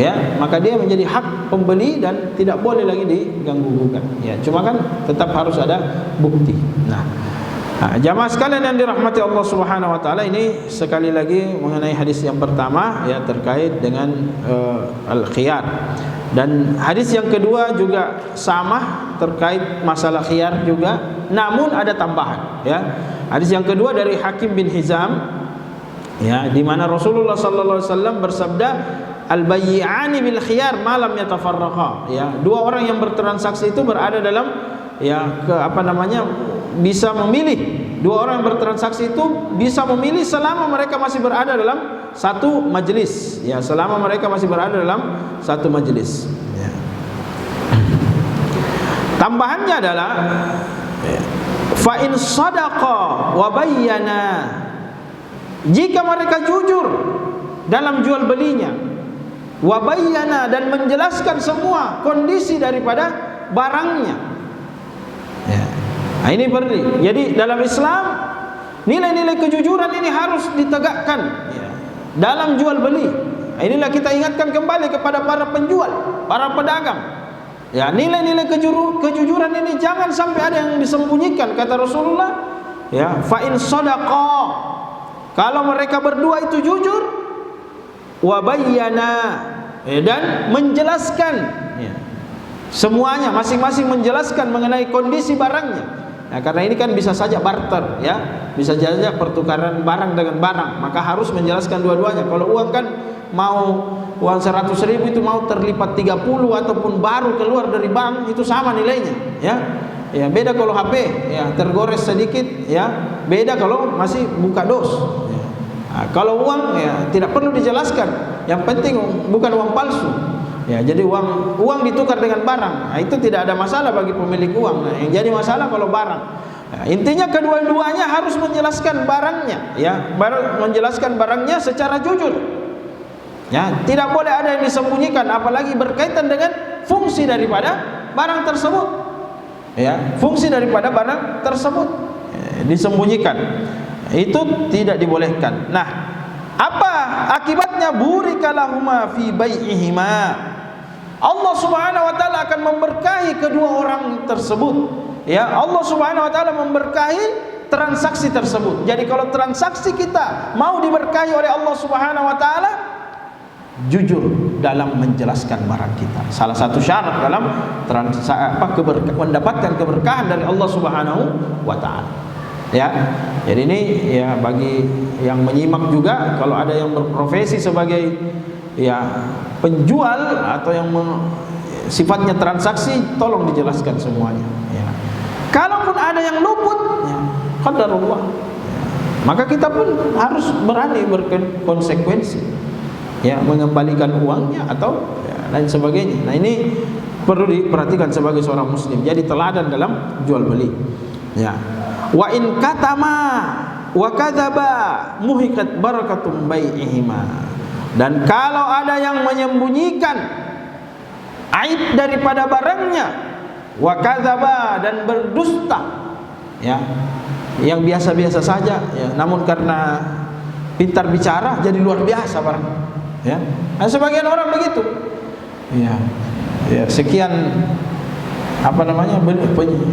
A: ya, maka dia menjadi hak pembeli dan tidak boleh lagi diganggu gugat. Ya, cuma kan tetap harus ada bukti. Nah, jamaah sekalian yang dirahmati Allah Subhanahu wa taala, ini sekali lagi mengenai hadis yang pertama, ya, terkait dengan al-khiyar. Dan hadis yang kedua juga sama terkait masalah khiyar juga, namun ada tambahan, ya. Hadis yang kedua dari Hakim bin Hizam, ya, di mana Rasulullah sallallahu alaihi wasallam bersabda, al-bayyi'ani bil khiyar ma lam yatafarraqa, ya, dua orang yang bertransaksi itu berada dalam, ya, bisa memilih. Dua orang yang bertransaksi itu bisa memilih selama mereka masih berada dalam satu majelis, ya, selama mereka masih berada dalam satu majelis, ya. Tambahannya adalah, fa in sadaqa wa bayyana, jika mereka jujur dalam jual belinya, wa bayyana, dan menjelaskan semua kondisi daripada barangnya, ya. Nah, ini penting. Jadi dalam Islam nilai-nilai kejujuran ini harus ditegakkan, ya, dalam jual beli. Nah, inilah kita ingatkan kembali kepada para penjual, para pedagang. Ya, nilai-nilai kejujuran ini jangan sampai ada yang disembunyikan. Kata Rasulullah, ya, fa in sadaqa, kalau mereka berdua itu jujur, wa bayyana, ya, dan menjelaskan, ya, semuanya, masing-masing menjelaskan mengenai kondisi barangnya. Nah, karena ini kan bisa saja barter, ya, bisa saja pertukaran barang dengan barang, maka harus menjelaskan dua-duanya. Kalau uang kan mau uang 100.000 itu mau terlipat 30 ataupun baru keluar dari bank, itu sama nilainya, ya. Ya, beda kalau HP, ya, tergores sedikit, ya, beda kalau masih buka dos, ya. Nah, kalau uang, ya, tidak perlu dijelaskan, yang penting bukan uang palsu. Ya, jadi uang ditukar dengan barang, nah, itu tidak ada masalah bagi pemilik uang. Nah, yang jadi masalah kalau barang. Nah, intinya kedua-duanya harus menjelaskan barangnya, ya, menjelaskan barangnya secara jujur. Ya, tidak boleh ada yang disembunyikan, apalagi berkaitan dengan fungsi daripada barang tersebut. Ya, fungsi daripada barang tersebut, ya, disembunyikan. Itu tidak dibolehkan. Nah, apa akibatnya? Burika lahuma fi bai'ihima, Allah Subhanahu wa taala akan memberkahi kedua orang tersebut. Ya, Allah Subhanahu wa taala memberkahi transaksi tersebut. Jadi kalau transaksi kita mau diberkahi oleh Allah Subhanahu wa taala, jujur dalam menjelaskan barang kita. Salah satu syarat dalam mendapatkan keberkahan dari Allah Subhanahu wa taala. Ya. Jadi ini, ya, bagi yang menyimak juga, kalau ada yang berprofesi sebagai, ya, penjual atau yang sifatnya transaksi, tolong dijelaskan semuanya ya. Kalaupun ada yang luput ya, qadarullah ya, maka kita pun harus berani berkonsekuensi ya, mengembalikan uangnya atau ya, lain sebagainya. Nah ini perlu diperhatikan sebagai seorang muslim, jadi teladan dalam jual beli ya. Wa in katama wa kadzaba muhiqat barakatum bai'ihima. Dan kalau ada yang menyembunyikan aib daripada barangnya, wa kadzaba, dan berdusta ya, yang biasa-biasa saja ya, namun karena pintar bicara jadi luar biasa barang ya. Nah, sebagian orang begitu ya, ya sekian apa namanya,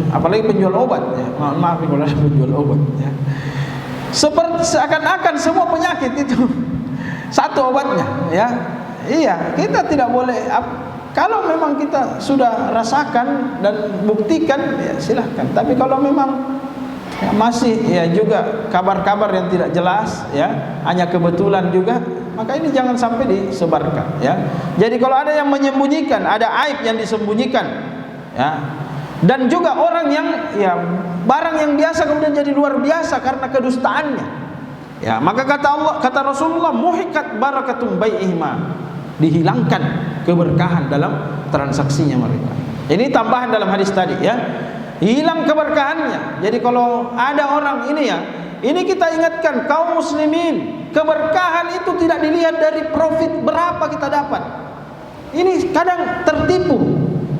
A: apalagi penjual obat ya, maaf kalau ada penjual obat ya, seperti seakan-akan semua penyakit itu satu obatnya ya. Iya, kita tidak boleh, kalau memang kita sudah rasakan dan buktikan ya silahkan. Tapi kalau memang ya, masih ya juga kabar-kabar yang tidak jelas ya, hanya kebetulan juga, maka ini jangan sampai disebarkan ya. Jadi kalau ada yang menyembunyikan, ada aib yang disembunyikan ya, dan juga orang yang ya barang yang biasa kemudian jadi luar biasa karena kedustaannya ya, maka kata Allah, kata Rasulullah, muhiqat barakatum bai'ihima, dihilangkan keberkahan dalam transaksinya mereka. Ini tambahan dalam hadis tadi ya, hilang keberkahannya. Jadi kalau ada orang ini ya, ini kita ingatkan kaum muslimin, keberkahan itu tidak dilihat dari profit berapa kita dapat. Ini kadang tertipu.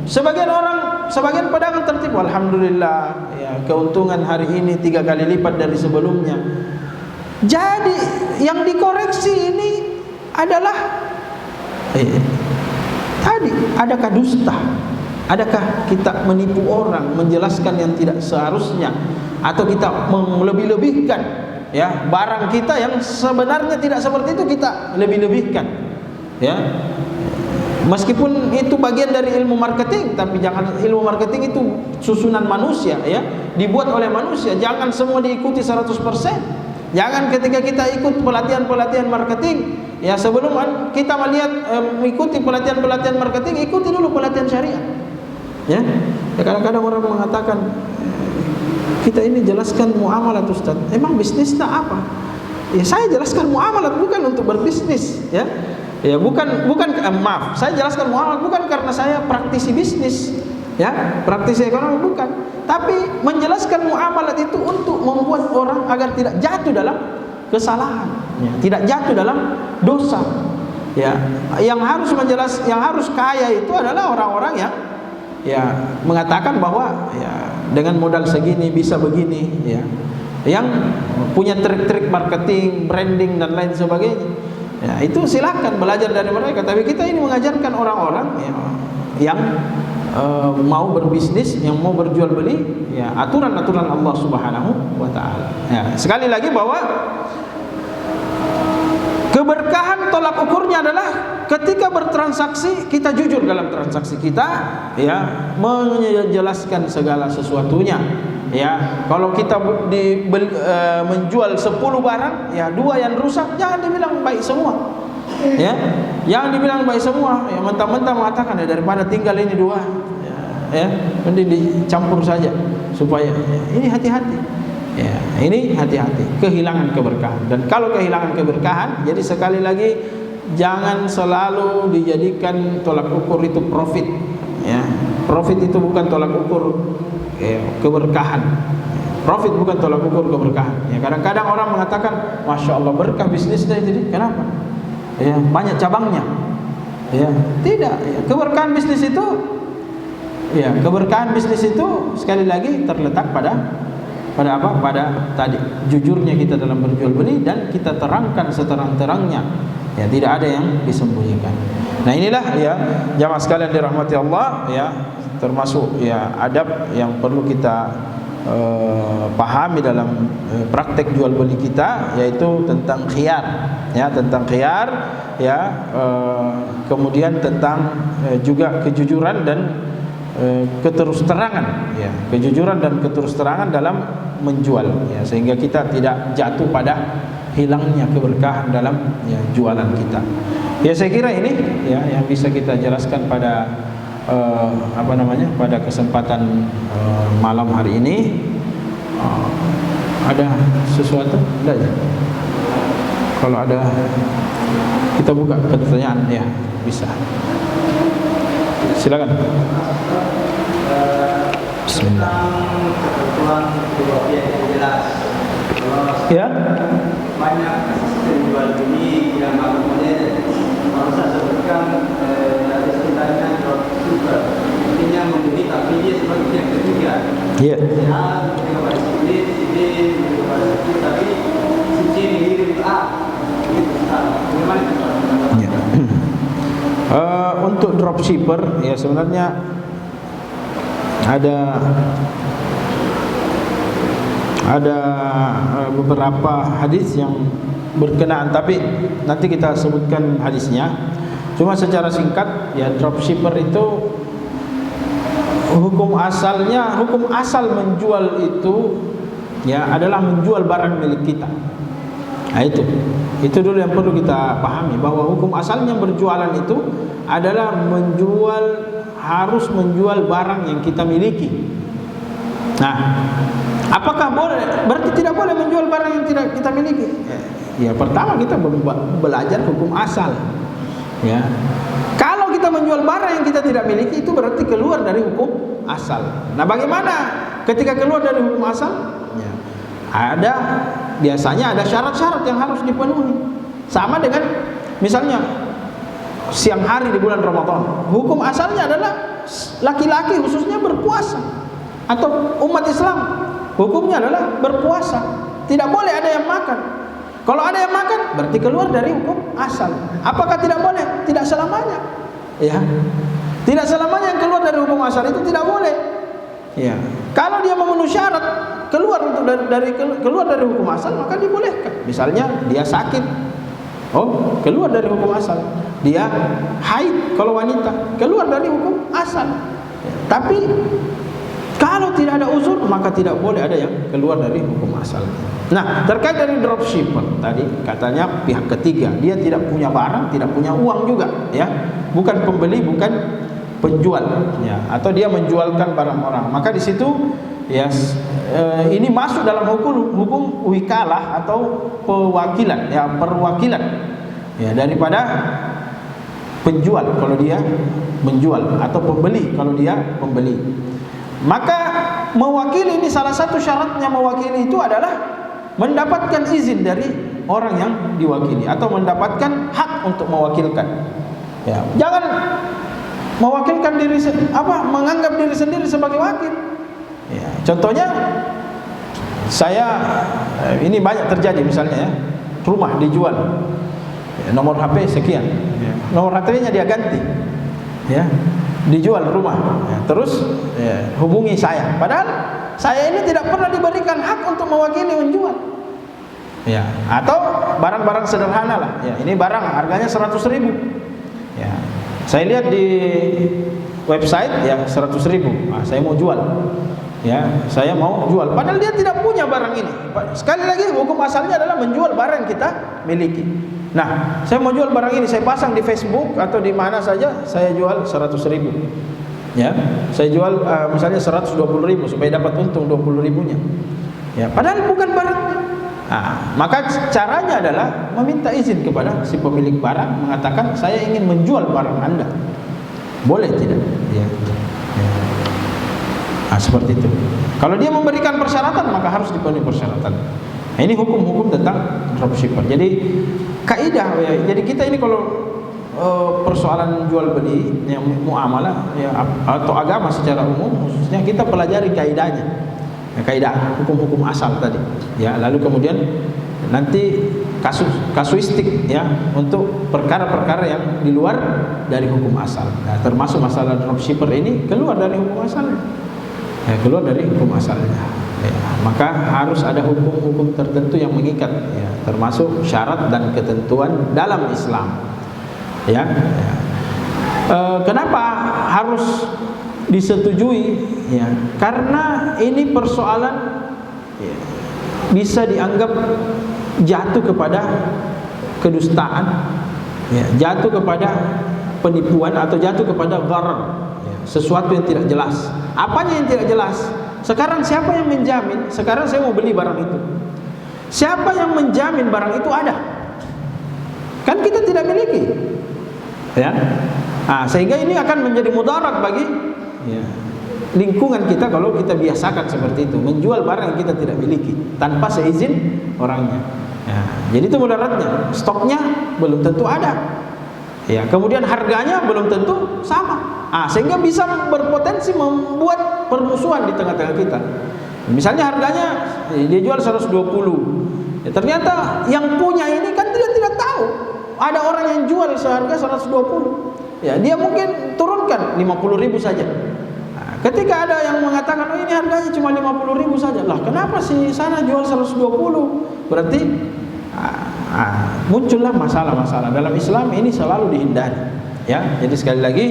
A: Sebagian orang, sebagian pedagang tertipu. Alhamdulillah ya, keuntungan hari ini 3 kali lipat dari sebelumnya. Jadi yang dikoreksi ini adalah tadi, adakah dusta? Adakah kita menipu orang, menjelaskan yang tidak seharusnya, atau kita melebih-lebihkan ya barang kita yang sebenarnya tidak seperti itu, kita lebih-lebihkan ya. Meskipun itu bagian dari ilmu marketing, tapi jangan, ilmu marketing itu susunan manusia ya, dibuat oleh manusia, jangan semua diikuti 100%. Jangan ketika kita ikut pelatihan-pelatihan marketing ya, sebelum kita melihat mengikuti pelatihan-pelatihan marketing, ikuti dulu pelatihan syariah ya. Ya kadang-kadang orang mengatakan, kita ini jelaskan muamalat Ustaz, emang bisnisnya apa? Ya saya jelaskan muamalat bukan untuk berbisnis ya. Ya bukan maaf, saya jelaskan muamalat bukan karena saya praktisi bisnis ya, praktisi ekonomi bukan, tapi menjelaskan muamalat itu untuk membuat orang agar tidak jatuh dalam kesalahan ya, tidak jatuh dalam dosa ya. Yang harus kaya itu adalah orang-orang yang ya mengatakan bahwa ya dengan modal segini bisa begini ya, yang punya trik-trik marketing, branding dan lain sebagainya ya, itu silakan belajar dari mereka. Tapi kita ini mengajarkan orang-orang ya, yang mau berbisnis, yang mau berjual beli ya, aturan-aturan Allah Subhanahu wa taala. Ya, sekali lagi bahwa keberkahan tolak ukurnya adalah ketika bertransaksi kita jujur dalam transaksi kita ya, menjelaskan segala sesuatunya ya. Kalau kita menjual 10 barang ya, 2 yang rusak, jangan dibilang baik semua ya, jangan dibilang baik semua ya, mentah-mentah mengatakan ya daripada tinggal ini 2 ya, mending dicampur saja supaya ya, ini hati-hati ya, ini hati-hati, kehilangan keberkahan. Dan kalau kehilangan keberkahan, jadi sekali lagi jangan selalu dijadikan tolak ukur itu profit ya. Profit itu bukan tolak ukur ya, keberkahan. Profit bukan tolak ukur keberkahan ya. Kadang-kadang orang mengatakan, Masya Allah berkah bisnisnya, jadi kenapa ya, banyak cabangnya ya. Tidak ya. Keberkahan bisnis itu ya, keberkahan bisnis itu sekali lagi terletak pada apa? Pada tadi jujurnya kita dalam berjual beli, dan kita terangkan seterang-terangnya ya, tidak ada yang disembunyikan. Nah inilah ya jamaah sekalian dirahmati Allah ya, termasuk ya adab yang perlu kita pahami dalam praktek jual beli kita, yaitu tentang khiyar ya, tentang khiyar ya, kemudian tentang juga kejujuran dan keterus-terangan ya, kejujuran dan keterus-terangan dalam menjual ya, sehingga kita tidak jatuh pada hilangnya keberkahan dalam ya, jualan kita. Ya saya kira ini ya yang bisa kita jelaskan pada pada kesempatan malam hari ini. Ada sesuatu? Tidak ya? Kalau ada kita buka pertanyaan ya, bisa. Silakan. Bismillah. Ya.
B: Banyak penjual ini yang maksudnya kalau saya sebutkan dari sekitarnya juga intinya membeli tapi dia seperti yang ketiga.
A: Iya.
B: Ya, kepada sini kepada sini tapi sini mirip bagaimana itu?
A: Ya. Untuk dropshipper ya sebenarnya ada beberapa hadis yang berkenaan, tapi nanti kita sebutkan hadisnya. Cuma secara singkat ya, dropshipper itu hukum asal menjual itu ya adalah menjual barang milik kita. Nah itu dulu yang perlu kita pahami, bahwa hukum asalnya berjualan itu adalah harus menjual barang yang kita miliki. Nah, apakah boleh? Berarti tidak boleh menjual barang yang tidak kita miliki. Ya, pertama kita belajar hukum asal. Ya, kalau kita menjual barang yang kita tidak miliki itu berarti keluar dari hukum asal. Nah, bagaimana ketika keluar dari hukum asal? Ya, biasanya ada syarat-syarat yang harus dipenuhi. Sama dengan misalnya siang hari di bulan Ramadan, hukum asalnya adalah laki-laki khususnya berpuasa, atau umat Islam hukumnya adalah berpuasa, tidak boleh ada yang makan. Kalau ada yang makan berarti keluar dari hukum asal. Apakah tidak boleh? Tidak selamanya. Ya, tidak selamanya yang keluar dari hukum asal itu tidak boleh. Ya, kalau dia memenuhi syarat keluar dari hukum asal maka dibolehkan. Misalnya dia sakit, keluar dari hukum asal. Dia haid kalau wanita, keluar dari hukum asal. Ya, tapi kalau tidak ada uzur maka tidak boleh ada yang keluar dari hukum asal. Nah, terkait dari dropshipper tadi katanya pihak ketiga, dia tidak punya barang, tidak punya uang juga, ya, bukan pembeli, bukan penjual, ya, atau dia menjualkan barang orang. Maka di situ ya ini masuk dalam hukum wikalah atau pewakilan, ya, perwakilan, ya, daripada penjual kalau dia menjual, atau pembeli kalau dia membeli. Maka mewakili ini salah satu syaratnya mewakili itu adalah mendapatkan izin dari orang yang diwakili atau mendapatkan hak untuk mewakilkan. Ya, jangan mewakilkan menganggap diri sendiri sebagai wakil. Ya, contohnya ini banyak terjadi, misalnya ya, rumah dijual, ya, nomor HP sekian, ya, nomor HP-nya dia ganti, ya, dijual rumah, ya, terus ya, hubungi saya, padahal saya ini tidak pernah diberikan hak untuk mewakili menjual, ya. Atau barang-barang sederhana lah, ya, ini barang harganya 100.000, ya, saya lihat di website ya 100.000, nah, saya mau jual, ya, saya mau jual, padahal dia tidak punya barang ini. Sekali lagi hukum asalnya adalah menjual barang yang kita miliki. Nah, saya mau jual barang ini, saya pasang di Facebook atau di mana saja, saya jual 100.000, ya, saya jual misalnya 120.000 supaya dapat untung 20.000-nya, ya, padahal bukan barang. Nah, maka caranya adalah meminta izin kepada si pemilik barang, mengatakan saya ingin menjual barang Anda, boleh tidak? Ya, ya. Nah, seperti itu. Kalau dia memberikan persyaratan maka harus dipenuhi persyaratan. Nah, ini hukum-hukum tentang dropshipper. Jadi kaidah, ya, jadi kita ini kalau persoalan jual beli yang muamalah, ya, atau agama secara umum khususnya, kita pelajari kaidahnya, ya, kaidah hukum-hukum asal tadi, ya, lalu kemudian nanti kasuistik, ya, untuk perkara-perkara yang di luar dari hukum asal. Nah, termasuk masalah dropshipper ini keluar dari hukum asalnya, ya, keluar dari hukum asalnya. Ya, maka harus ada hukum-hukum tertentu yang mengikat, ya, termasuk syarat dan ketentuan dalam Islam, ya, ya. Kenapa harus disetujui, ya, karena ini persoalan, ya, bisa dianggap jatuh kepada kedustaan, ya, jatuh kepada penipuan atau jatuh kepada gharar, ya, sesuatu yang tidak jelas. Apanya yang tidak jelas? Sekarang siapa yang menjamin? Sekarang saya mau beli barang itu, siapa yang menjamin barang itu ada? Kan kita tidak miliki, ya. Sehingga ini akan menjadi mudarat bagi, ya, lingkungan kita kalau kita biasakan seperti itu, menjual barang yang kita tidak miliki tanpa seizin orangnya. Ya, jadi itu mudaratnya. Stoknya belum tentu ada, ya. Kemudian harganya belum tentu sama. Sehingga bisa berpotensi membuat permusuhan di tengah-tengah kita. Misalnya harganya dia jual 120, ya, ternyata yang punya ini kan dia tidak tahu ada orang yang jual seharga 120. Ya, dia mungkin turunkan 50.000 saja. Ketika ada yang mengatakan, oh ini harganya cuma 50.000 saja, lah kenapa sih sana jual 120? Berarti muncullah masalah-masalah. Dalam Islam ini selalu dihindari, ya. Jadi sekali lagi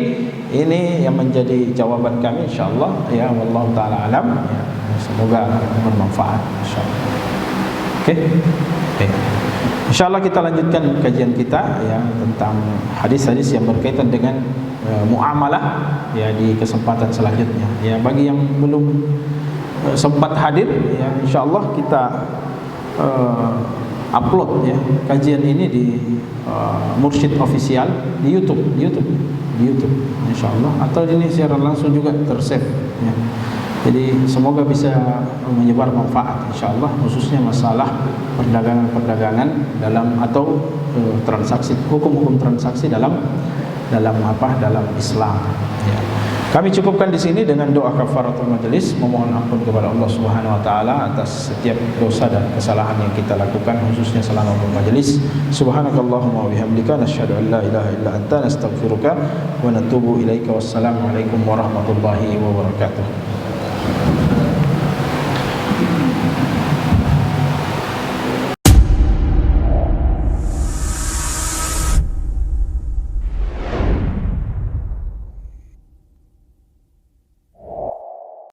A: ini yang menjadi jawaban kami insyaallah, ya, wallahu taala alam, ya. Semoga bermanfaat insyaallah. Oke. InsyaAllah kita lanjutkan kajian kita, ya, tentang hadis-hadis yang berkaitan dengan muamalah, ya, di kesempatan selanjutnya. Ya, bagi yang belum sempat hadir, ya, insyaallah kita upload, ya, kajian ini di Mursyid Official di YouTube insyaallah, atau ini siaran langsung juga tersave, ya. Jadi semoga bisa menyebar manfaat insyaallah, khususnya masalah perdagangan dalam atau transaksi, hukum-hukum transaksi dalam Islam, ya. Kami cukupkan di sini dengan doa kafaratul majelis, memohon ampun kepada Allah Subhanahu wa taala atas setiap dosa dan kesalahan yang kita lakukan, khususnya selama bermajelis. Subhanakallahumma wa bihamdika nasyhadu an la ilaha illa anta nastaghfiruka wa natubu ilaika. Wassalamualaikum warahmatullahi wabarakatuh.